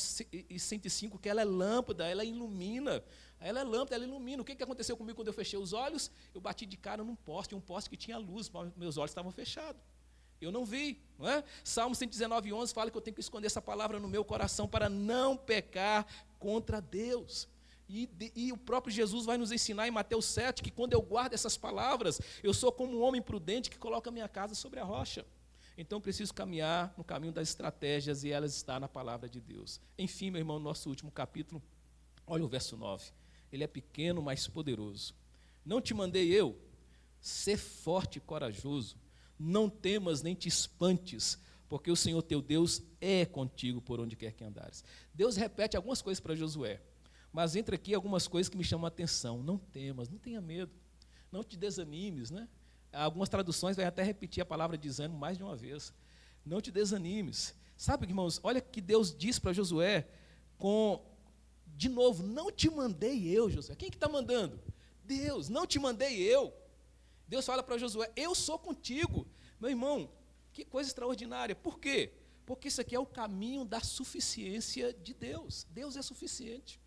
Speaker 1: e 105 que ela é lâmpada, ela ilumina. Ela é lâmpada, ela ilumina. O que aconteceu comigo quando eu fechei os olhos? Eu bati de cara num poste, um poste que tinha luz, mas meus olhos estavam fechados. Eu não vi, não é? Salmo 119, 11 fala que eu tenho que esconder essa palavra no meu coração para não pecar contra Deus. E o próprio Jesus vai nos ensinar em Mateus 7 que quando eu guardo essas palavras, eu sou como um homem prudente que coloca a minha casa sobre a rocha. Então eu preciso caminhar no caminho das estratégias e elas estão na palavra de Deus. Enfim, meu irmão, no nosso último capítulo, olha o verso 9. Ele é pequeno, mas poderoso. Não te mandei eu, ser forte e corajoso. Não temas nem te espantes, porque o Senhor teu Deus é contigo por onde quer que andares. Deus repete algumas coisas para Josué, mas entre aqui algumas coisas que me chamam a atenção. Não temas, não tenha medo, não te desanimes, né? Algumas traduções vão até repetir a palavra desânimo mais de uma vez. Não te desanimes. Sabe, irmãos, olha que Deus diz para Josué, de novo, não te mandei eu, Josué. Quem que está mandando? Deus, não te mandei eu. Deus fala para Josué, eu sou contigo. Meu irmão, que coisa extraordinária. Por quê? Porque isso aqui é o caminho da suficiência de Deus. Deus é suficiente.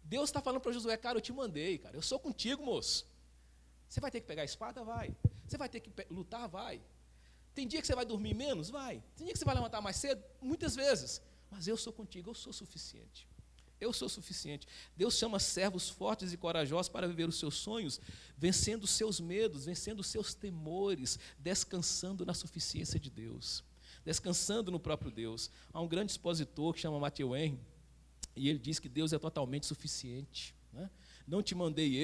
Speaker 1: Deus está falando para Josué, cara, eu te mandei, cara, eu sou contigo, moço. Você vai ter que pegar a espada? Vai. Você vai ter que lutar? Vai. Tem dia que você vai dormir menos? Vai. Tem dia que você vai levantar mais cedo? Muitas vezes. Mas eu sou contigo, eu sou suficiente. Eu sou suficiente. Deus chama servos fortes e corajosos para viver os seus sonhos, vencendo os seus medos, vencendo os seus temores, descansando na suficiência de Deus, descansando no próprio Deus. Há um grande expositor que chama Matthew Henry, e ele diz que Deus é totalmente suficiente, né? Não te mandei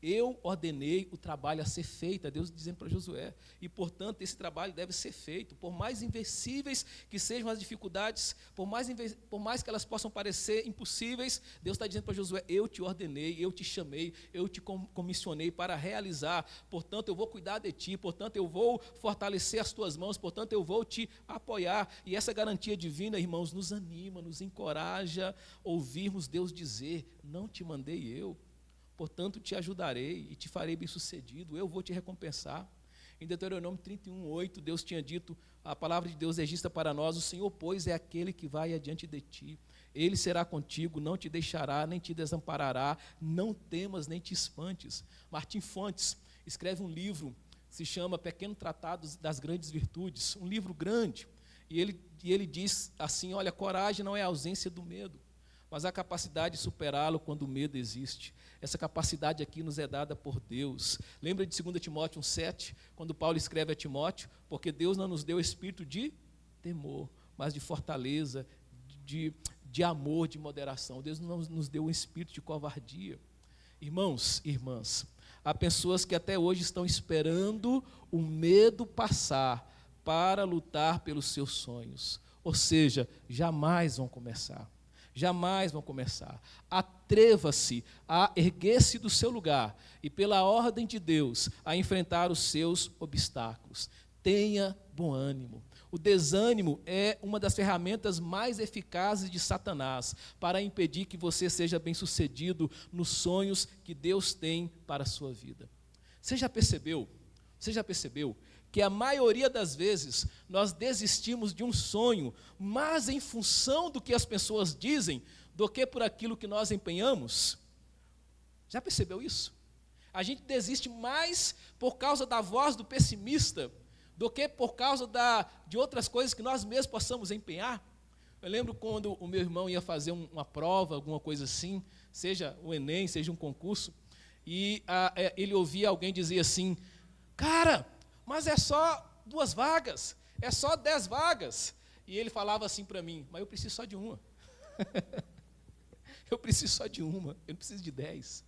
Speaker 1: eu ordenei o trabalho a ser feito, é Deus dizendo para Josué, e portanto esse trabalho deve ser feito, por mais invencíveis que sejam as dificuldades, por mais que elas possam parecer impossíveis, Deus está dizendo para Josué, eu te ordenei, eu te chamei, eu te comissionei para realizar, portanto eu vou cuidar de ti, portanto eu vou fortalecer as tuas mãos, portanto eu vou te apoiar, e essa garantia divina, irmãos, nos anima, nos encoraja, ouvirmos Deus dizer, não te mandei eu, portanto, te ajudarei e te farei bem-sucedido, eu vou te recompensar. Em Deuteronômio 31:8, Deus tinha dito, a palavra de Deus registra para nós, o Senhor, pois, é aquele que vai adiante de ti. Ele será contigo, não te deixará, nem te desamparará, não temas, nem te espantes. Martim Fontes escreve um livro, se chama Pequeno Tratado das Grandes Virtudes, um livro grande, e ele diz assim, olha, coragem não é a ausência do medo, mas a capacidade de superá-lo quando o medo existe. Essa capacidade aqui nos é dada por Deus. Lembra de 2 Timóteo 1,7, quando Paulo escreve a Timóteo, porque Deus não nos deu espírito de temor, mas de fortaleza, de amor, de moderação. Deus não nos deu um espírito de covardia. Irmãos e irmãs, há pessoas que até hoje estão esperando o medo passar para lutar pelos seus sonhos. Ou seja, jamais vão começar. Jamais vão começar. Atreva-se a erguer-se do seu lugar e, pela ordem de Deus, a enfrentar os seus obstáculos. Tenha bom ânimo. O desânimo é uma das ferramentas mais eficazes de Satanás para impedir que você seja bem-sucedido nos sonhos que Deus tem para a sua vida. Você já percebeu que a maioria das vezes nós desistimos de um sonho, mais em função do que as pessoas dizem, do que por aquilo que nós empenhamos? Já percebeu isso? A gente desiste mais por causa da voz do pessimista, do que por causa de outras coisas que nós mesmos possamos empenhar. Eu lembro quando o meu irmão ia fazer uma prova, alguma coisa assim, seja o Enem, seja um concurso, e ele ouvia alguém dizer assim, cara, mas é só 2 vagas, é só 10 vagas. E ele falava assim para mim, mas eu preciso só de uma. Eu preciso só de uma, eu não preciso de 10.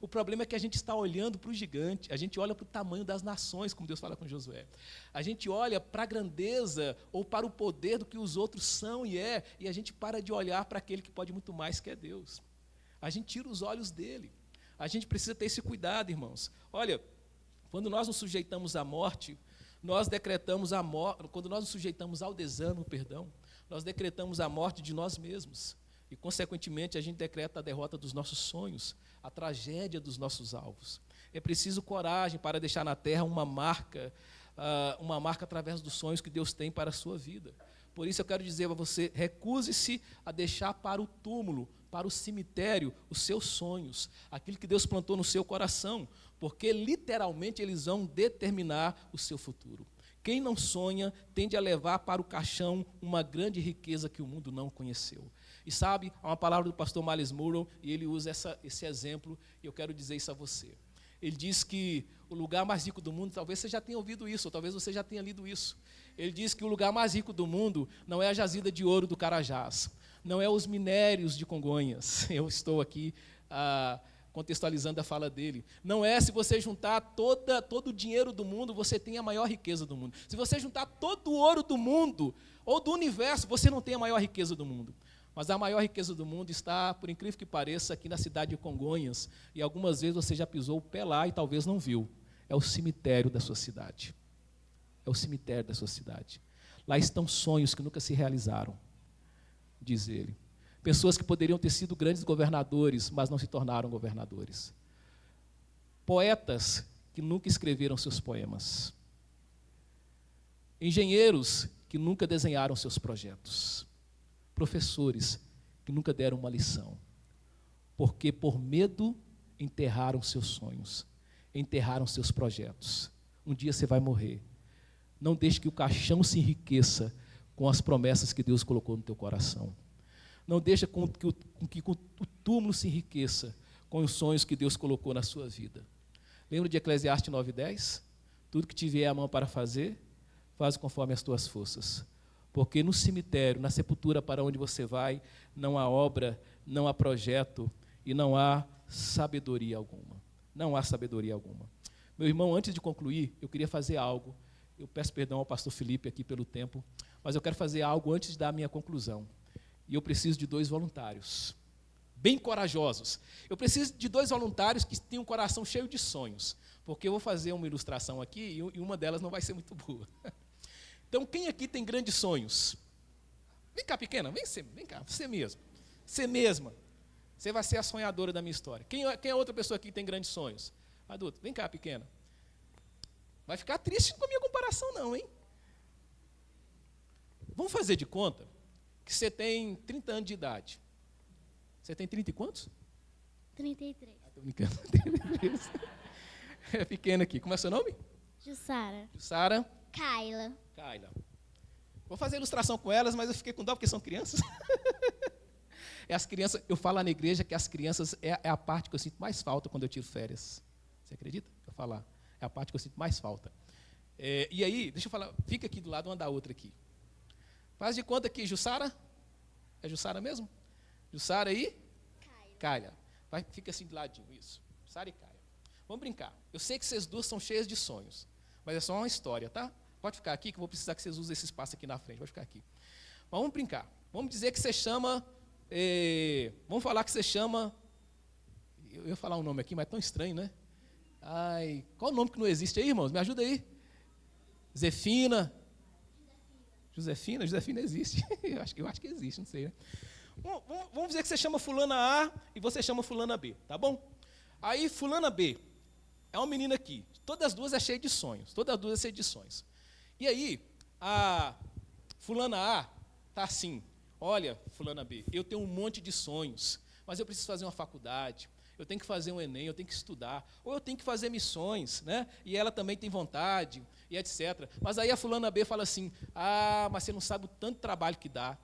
Speaker 1: O problema é que a gente está olhando para o gigante, a gente olha para o tamanho das nações, como Deus fala com Josué. A gente olha para a grandeza ou para o poder do que os outros são e a gente para de olhar para aquele que pode muito mais, que é Deus. A gente tira os olhos dele. A gente precisa ter esse cuidado, irmãos. Olha, quando nós nos sujeitamos à morte, nós decretamos a morte, quando nós nos sujeitamos ao desânimo, nós decretamos a morte de nós mesmos. E, consequentemente, a gente decreta a derrota dos nossos sonhos, a tragédia dos nossos alvos. É preciso coragem para deixar na terra uma marca através dos sonhos que Deus tem para a sua vida. Por isso eu quero dizer a você, recuse-se a deixar para o túmulo, para o cemitério, os seus sonhos, aquilo que Deus plantou no seu coração, porque literalmente eles vão determinar o seu futuro. Quem não sonha tende a levar para o caixão uma grande riqueza que o mundo não conheceu. E sabe, há uma palavra do pastor Myles Munroe, e ele usa esse exemplo, e eu quero dizer isso a você. Ele diz que o lugar mais rico do mundo, talvez você já tenha ouvido isso, ou talvez você já tenha lido isso. Ele diz que o lugar mais rico do mundo não é a jazida de ouro do Carajás, não é os minérios de Congonhas. Eu estou aqui contextualizando a fala dele. Não é se você juntar todo o dinheiro do mundo, você tem a maior riqueza do mundo. Se você juntar todo o ouro do mundo, ou do universo, você não tem a maior riqueza do mundo. Mas a maior riqueza do mundo está, por incrível que pareça, aqui na cidade de Congonhas, e algumas vezes você já pisou o pé lá e talvez não viu. É o cemitério da sua cidade. É o cemitério da sua cidade. Lá estão sonhos que nunca se realizaram, diz ele. Pessoas que poderiam ter sido grandes governadores, mas não se tornaram governadores. Poetas que nunca escreveram seus poemas. Engenheiros que nunca desenharam seus projetos. Professores que nunca deram uma lição, porque por medo enterraram seus sonhos, enterraram seus projetos. Um dia você vai morrer. Não deixe que o caixão se enriqueça com as promessas que Deus colocou no teu coração. Não deixe que o túmulo se enriqueça com os sonhos que Deus colocou na sua vida. Lembra de Eclesiastes 9:10? Tudo que te vier à mão para fazer, faz conforme as tuas forças. Porque no cemitério, na sepultura para onde você vai, não há obra, não há projeto e não há sabedoria alguma. Não há sabedoria alguma. Meu irmão, antes de concluir, eu queria fazer algo. Eu peço perdão ao pastor Felipe aqui pelo tempo, mas eu quero fazer algo antes de dar a minha conclusão. E eu preciso de 2 voluntários, bem corajosos. Eu preciso de 2 voluntários que tenham um coração cheio de sonhos, porque eu vou fazer uma ilustração aqui e uma delas não vai ser muito boa. Então, quem aqui tem grandes sonhos? Vem cá, pequena, vem cá, você mesmo. Você mesma. Você vai ser a sonhadora da minha história. Quem é outra pessoa aqui que tem grandes sonhos? Adulto, vem cá, pequena. Vai ficar triste com a minha comparação, não, hein? Vamos fazer de conta que você tem 30 anos de idade. Você tem 30 e quantos?
Speaker 2: 33.
Speaker 1: Estou brincando. É pequena aqui. Como é seu nome?
Speaker 2: Jussara.
Speaker 1: Jussara.
Speaker 2: Kaila.
Speaker 1: Vou fazer ilustração com elas, mas eu fiquei com dó porque são crianças. As crianças, eu falo na igreja que as crianças é a parte que eu sinto mais falta quando eu tiro férias. Você acredita? Eu falar. É a parte que eu sinto mais falta. E aí, deixa eu falar, fica aqui do lado uma da outra aqui. Faz de conta que Jussara, é Jussara mesmo? Jussara aí? Kaila. Fica assim do ladinho, isso. Jussara e Kaila. Vamos brincar. Eu sei que vocês duas são cheias de sonhos, mas é só uma história, tá? Pode ficar aqui, que eu vou precisar que vocês usem esse espaço aqui na frente. Pode ficar aqui. Mas vamos brincar. Vamos dizer que você chama... vamos falar que você chama... Eu ia falar um nome aqui, mas é tão estranho, né? Ai, qual o nome que não existe aí, irmãos? Me ajuda aí. Zefina. Josefina existe. eu acho que existe, não sei, né? Vamos dizer que você chama fulana A e você chama fulana B, tá bom? Aí fulana B é uma menina aqui. Todas as duas é cheia de sonhos. E aí, a fulana A está assim, olha, fulana B, eu tenho um monte de sonhos, mas eu preciso fazer uma faculdade, eu tenho que fazer um Enem, eu tenho que estudar, ou eu tenho que fazer missões, né? E ela também tem vontade, e etc. Mas aí a fulana B fala assim, mas você não sabe o tanto trabalho que dá,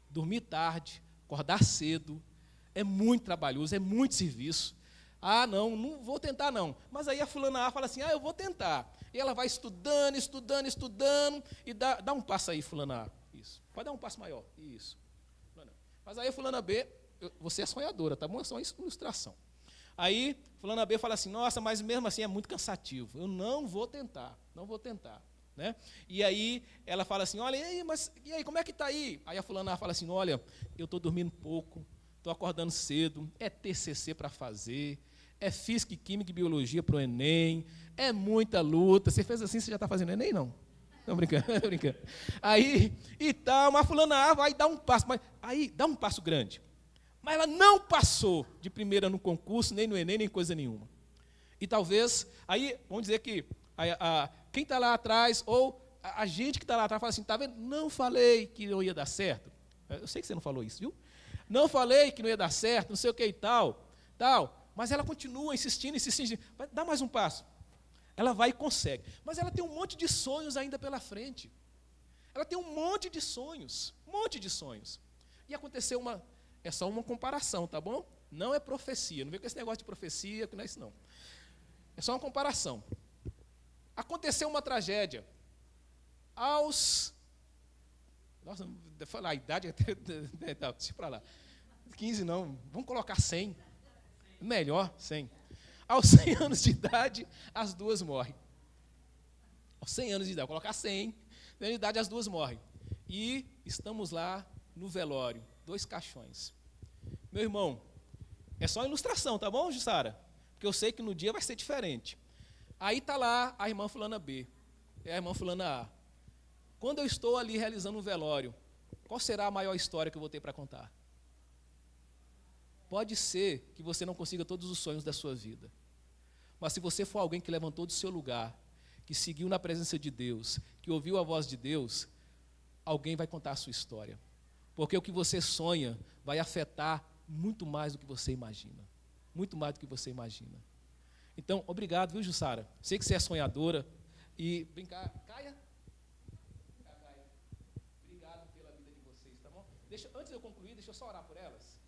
Speaker 1: dormir tarde, acordar cedo, é muito trabalhoso, é muito serviço. Não vou tentar não. Mas aí a fulana A fala assim, eu vou tentar. E ela vai estudando, e dá um passo aí, fulana A. Isso. Pode dar um passo maior. Isso. Mas aí a fulana B, você é sonhadora, tá bom? É só uma ilustração. Aí, fulana B fala assim, nossa, mas mesmo assim é muito cansativo. Eu não vou tentar. Né? E aí ela fala assim, olha, e aí, como é que está aí? Aí a fulana A fala assim, olha, eu estou dormindo pouco, estou acordando cedo, é TCC para fazer, É física, química e biologia para o Enem. É muita luta. Você fez assim, você já está fazendo Enem, não? Não, brincando, brincando. Aí, e tal, mas fulana vai dar um passo. Mas, aí, dá um passo grande. Mas ela não passou de primeira no concurso, nem no Enem, nem coisa nenhuma. E talvez, aí, vamos dizer que quem está lá atrás, ou a gente que está lá atrás, fala assim, está vendo? Não falei que não ia dar certo. Eu sei que você não falou isso, viu? Não falei que não ia dar certo, não sei o que e tal. Mas ela continua insistindo, dá mais um passo. Ela vai e consegue. Mas ela tem um monte de sonhos ainda pela frente. Ela tem um monte de sonhos. E aconteceu é só uma comparação, tá bom? Não é profecia. Não vem com esse negócio de profecia, que não é isso não. É só uma comparação. Aconteceu uma tragédia. Nossa, falar a idade, deixa para lá. 15 não, vamos colocar 100. Melhor, 100. Aos 100 anos de idade, as duas morrem. Aos 100 anos de idade, vou colocar 100. 100 anos de idade, as duas morrem. E estamos lá no velório, 2 caixões. Meu irmão, é só ilustração, tá bom, Jussara? Porque eu sei que no dia vai ser diferente. Aí está lá a irmã fulana B, a irmã fulana A. Quando eu estou ali realizando um velório, qual será a maior história que eu vou ter para contar? Pode ser que você não consiga todos os sonhos da sua vida. Mas se você for alguém que levantou do seu lugar, que seguiu na presença de Deus, que ouviu a voz de Deus, alguém vai contar a sua história. Porque o que você sonha vai afetar muito mais do que você imagina. Muito mais do que você imagina. Então, obrigado, viu, Jussara? Sei que você é sonhadora. E, vem cá, Caia. Obrigado pela vida de vocês, tá bom? Antes de eu concluir, deixa eu só orar por elas.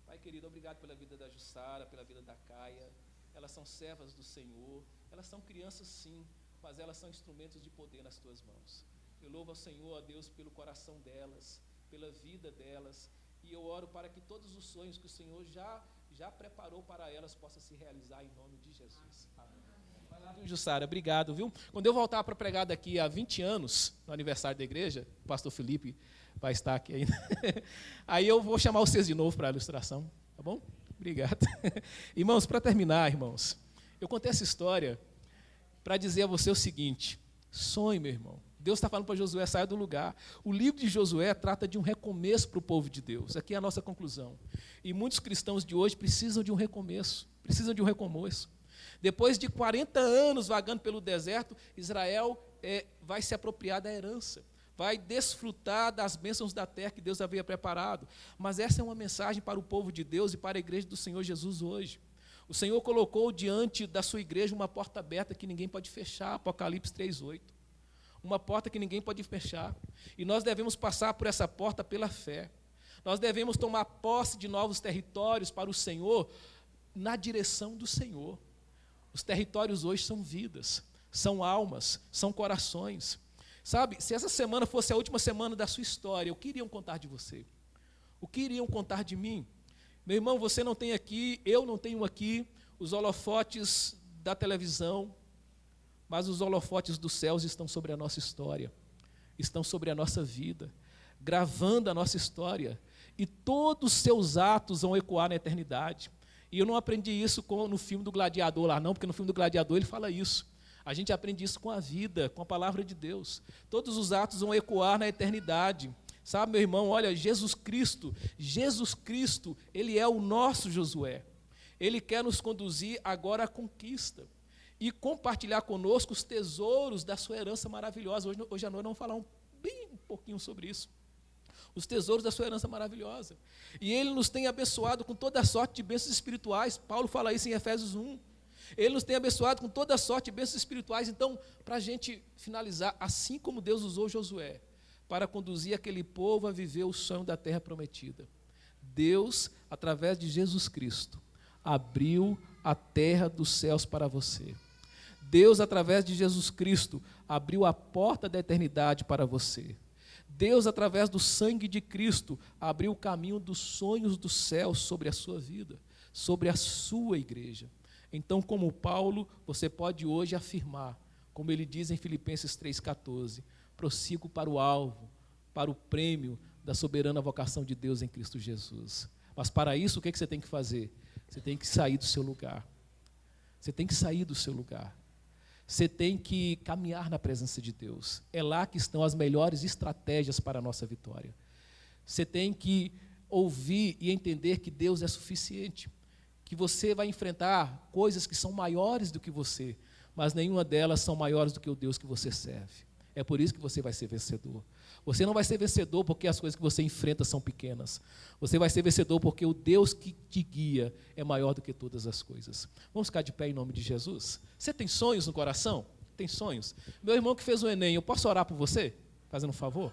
Speaker 1: Pai querido, obrigado pela vida da Jussara, pela vida da Caia. Elas são servas do Senhor. Elas são crianças, sim, mas elas são instrumentos de poder nas tuas mãos. Eu louvo ao Senhor, a Deus, pelo coração delas, pela vida delas. E eu oro para que todos os sonhos que o Senhor já preparou para elas possam se realizar em nome de Jesus. Amém. Vai lá, viu, Jussara? Obrigado, viu? Quando eu voltar para pregar daqui a 20 anos, no aniversário da igreja, o pastor Felipe vai estar aqui ainda. Aí eu vou chamar vocês de novo para a ilustração, tá bom? Obrigado. Irmãos, para terminar, irmãos, eu contei essa história para dizer a você o seguinte: sonhe, meu irmão. Deus está falando para Josué, saia do lugar. O livro de Josué trata de um recomeço para o povo de Deus. Aqui é a nossa conclusão. E muitos cristãos de hoje precisam de um recomeço. Depois de 40 anos vagando pelo deserto, Israel vai se apropriar da herança. Vai desfrutar das bênçãos da terra que Deus havia preparado. Mas essa é uma mensagem para o povo de Deus e para a igreja do Senhor Jesus hoje. O Senhor colocou diante da sua igreja uma porta aberta que ninguém pode fechar, Apocalipse 3:8. Uma porta que ninguém pode fechar. E nós devemos passar por essa porta pela fé. Nós devemos tomar posse de novos territórios para o Senhor, na direção do Senhor. Os territórios hoje são vidas, são almas, são corações. Sabe, se essa semana fosse a última semana da sua história, o que iriam contar de você? O que iriam contar de mim? Meu irmão, você não tem aqui, eu não tenho aqui os holofotes da televisão, mas os holofotes dos céus estão sobre a nossa história, estão sobre a nossa vida, gravando a nossa história, e todos os seus atos vão ecoar na eternidade. E eu não aprendi isso no filme do Gladiador lá não, porque no filme do Gladiador ele fala isso. A gente aprende isso com a vida, com a palavra de Deus. Todos os atos vão ecoar na eternidade. Sabe, meu irmão, olha, Jesus Cristo, Ele é o nosso Josué. Ele quer nos conduzir agora à conquista e compartilhar conosco os tesouros da sua herança maravilhosa. Hoje à noite vamos falar um pouquinho sobre isso. Os tesouros da sua herança maravilhosa. E Ele nos tem abençoado com toda a sorte de bênçãos espirituais. Paulo fala isso em Efésios 1. Ele nos tem abençoado com toda a sorte de bênçãos espirituais. Então, para a gente finalizar, assim como Deus usou Josué para conduzir aquele povo a viver o sonho da terra prometida, Deus, através de Jesus Cristo, abriu a terra dos céus para você. Deus, através de Jesus Cristo, abriu a porta da eternidade para você. Deus, através do sangue de Cristo, abriu o caminho dos sonhos dos céus sobre a sua vida, sobre a sua igreja. Então, como Paulo, você pode hoje afirmar, como ele diz em Filipenses 3,14, prossigo para o alvo, para o prêmio da soberana vocação de Deus em Cristo Jesus. Mas para isso, o que você tem que fazer? Você tem que sair do seu lugar. Você tem que sair do seu lugar. Você tem que caminhar na presença de Deus. É lá que estão as melhores estratégias para a nossa vitória. Você tem que ouvir e entender que Deus é suficiente, que você vai enfrentar coisas que são maiores do que você, mas nenhuma delas são maiores do que o Deus que você serve. É por isso que você vai ser vencedor. Você não vai ser vencedor porque as coisas que você enfrenta são pequenas. Você vai ser vencedor porque o Deus que te guia é maior do que todas as coisas. Vamos ficar de pé em nome de Jesus? Você tem sonhos no coração? Tem sonhos? Meu irmão que fez o Enem, eu posso orar por você? Fazendo um favor?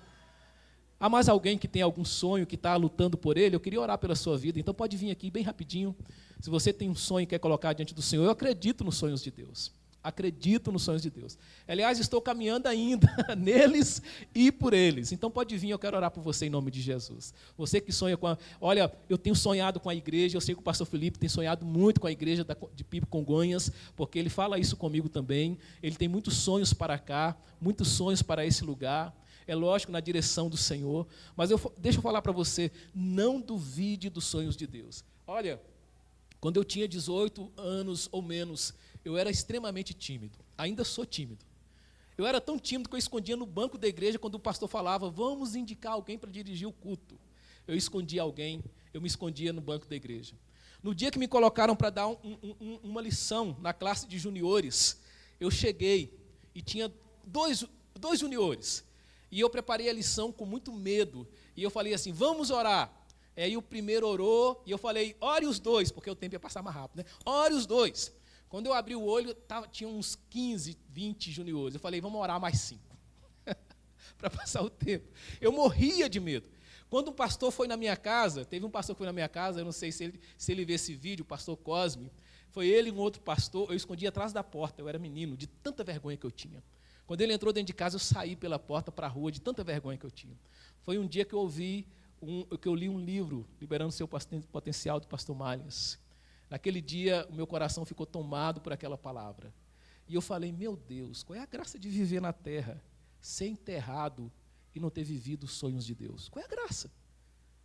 Speaker 1: Há mais alguém que tem algum sonho, que está lutando por ele? Eu queria orar pela sua vida, então pode vir aqui bem rapidinho. Se você tem um sonho e quer colocar diante do Senhor, eu acredito nos sonhos de Deus. Acredito nos sonhos de Deus. Aliás, estou caminhando ainda neles e por eles. Então pode vir, eu quero orar por você em nome de Jesus. Você que sonha com a... Olha, eu tenho sonhado com a igreja, eu sei que o pastor Felipe tem sonhado muito com a igreja de Pipo Congonhas, porque ele fala isso comigo também. Ele tem muitos sonhos para cá, muitos sonhos para esse lugar. É lógico, na direção do Senhor. Mas deixa eu falar para você, não duvide dos sonhos de Deus. Olha, quando eu tinha 18 anos ou menos, eu era extremamente tímido. Ainda sou tímido. Eu era tão tímido que eu escondia no banco da igreja quando o pastor falava, vamos indicar alguém para dirigir o culto. Eu escondia alguém, eu me escondia no banco da igreja. No dia que me colocaram para dar uma lição na classe de juniores, eu cheguei e tinha dois juniores. E eu preparei a lição com muito medo. E eu falei assim, vamos orar. Aí o primeiro orou, e eu falei, ore os dois, porque o tempo ia passar mais rápido, né? Ore os dois. Quando eu abri o olho, tinha uns 15, 20 juniores. Eu falei, vamos orar mais 5. Para passar o tempo. Eu morria de medo. Quando um pastor foi na minha casa, teve um pastor que foi na minha casa, eu não sei se ele vê esse vídeo, o pastor Cosme, foi ele e um outro pastor, eu escondi atrás da porta, eu era menino, de tanta vergonha que eu tinha. Quando ele entrou dentro de casa, eu saí pela porta para a rua, de tanta vergonha que eu tinha. Foi um dia que eu li um livro, Liberando Seu Potencial, do pastor Malhas. Naquele dia, o meu coração ficou tomado por aquela palavra. E eu falei, meu Deus, qual é a graça de viver na terra, ser enterrado e não ter vivido os sonhos de Deus? Qual é a graça?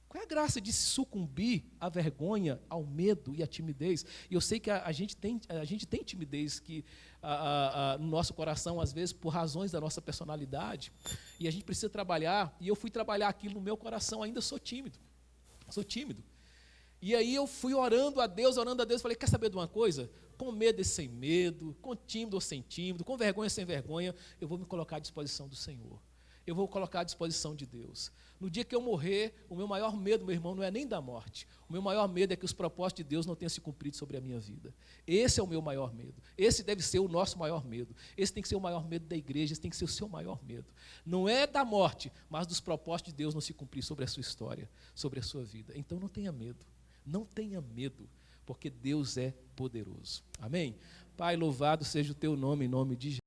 Speaker 1: Qual é a graça de se sucumbir à vergonha, ao medo e à timidez? E eu sei que a gente tem timidez no nosso coração, às vezes, por razões da nossa personalidade. E a gente precisa trabalhar. E eu fui trabalhar aquilo no meu coração. Ainda sou tímido. Sou tímido. E aí eu fui orando a Deus. Falei, quer saber de uma coisa? Com medo e sem medo, com tímido ou sem tímido, com vergonha ou sem vergonha, eu vou me colocar à disposição do Senhor. Eu vou colocar à disposição de Deus. No dia que eu morrer, o meu maior medo, meu irmão, não é nem da morte. O meu maior medo é que os propósitos de Deus não tenham se cumprido sobre a minha vida. Esse é o meu maior medo. Esse deve ser o nosso maior medo. Esse tem que ser o maior medo da igreja, esse tem que ser o seu maior medo. Não é da morte, mas dos propósitos de Deus não se cumprir sobre a sua história, sobre a sua vida. Então não tenha medo. Não tenha medo, porque Deus é poderoso. Amém? Pai, louvado seja o teu nome, em nome de Jesus.